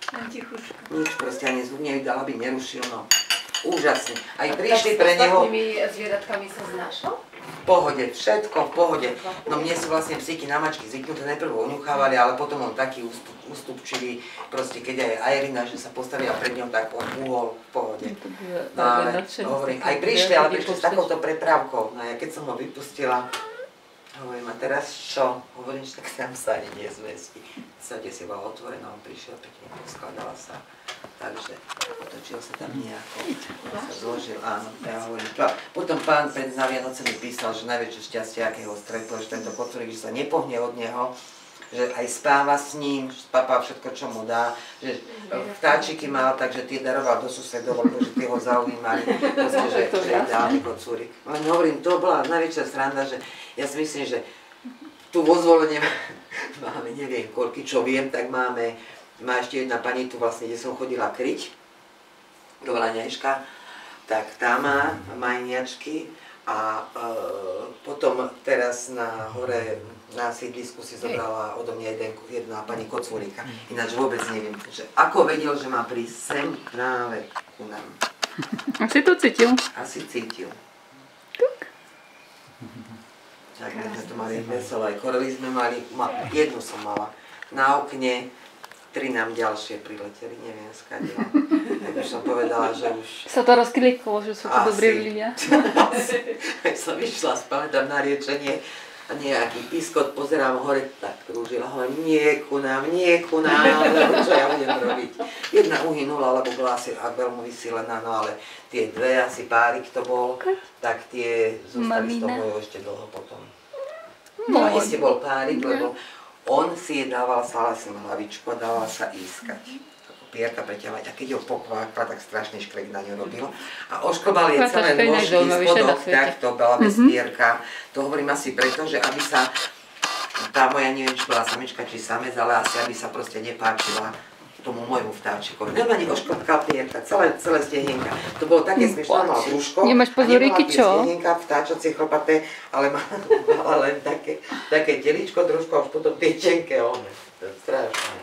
Nič, proste ani zvuk nevydal, aby nerušil, no. Úžasne. Aj prišli pre neho... S ostatnými zvieratkami sa znášal? V pohode, všetko v pohode. No mne sú vlastne psíky na mačky zvyknuté, najprv oňuchávali, ale potom on taký ústupčivý, proste keď aj Irina, že sa postavila pred ňou, tak on uhol v pohode. No ale hovorím, aj prišli, ale prišli s takouto prepravkou. No ja keď som ho vypustila, hovorím, a teraz čo? Hovorím, že tak tam sa ani nezmestí. Sade si bola otvorená, on prišiel, pekne poskladala sa. Takže otočil sa tam nejako, sa zložil, áno, ja hovorím. Potom pán na Vianoce mi písal, že najväčšie šťastie, akého stretol, že tento kocúrik, že sa nepohne od neho, že aj spáva s ním, spáva všetko, čo mu dá, že vtáčiky mal, takže tie daroval do susedov, pretože tie ho zaujímali, proste, že je ideálny kocúrik. Len hovorím, to bola najväčšia sranda, že ja si myslím, že tu vo Zvolenie máme, neviem koľky, čo viem, tak máme. Má ešte jedna pani tu vlastne, kde som chodila kryť, do Vlaňajška, tak tá má majniačky a potom teraz na hore na sídlisku si zobrala odo mňa jedna pani kocúrika. Ináč vôbec neviem, že ako vedel, že má prísť sem práve ku nám. Asi to cítil? Asi cítil. Tak sme to mali veselé, korely sme mali, jednu som mala na okne. 3 nám ďalšie prileteli, neviem skade. Tak už som povedala, že už... Sa to rozkliklo, že sú to dobré ľudia. Keď som išla, spamätám na riečenie a nejaký piskot, pozerám hore, tak krúžila, hovorím, nie ku nám, lebo čo ja budem robiť. Jedna uhynula, lebo bola asi veľmi vysílená, no ale tie dve, asi párik to bol, tak tie zostali s toho ešte dlho potom. No iste bol párik, lebo on si je dával salasim hlavičku a dával sa ískať. Ako pierka preťahovať. A keď ho pokvákla, tak strašný škrek na ňu robil. A ošklobal je celé nôžky spodok, tak to bola bez pierka. To hovorím asi preto, že aby sa tá moja, neviem, či bola samička, či samec, ale asi aby sa proste nepáčila tomu môjmu vtáčikovi. Normálne ošklopká pierka, celé stehienka. To bolo také smiešné, mal brúško. Nemáš pozoríky, čo? Stehienka, vtáčacie chlpaté, ale mala len také teličko trošku a už potom tie tenké one. Strašné.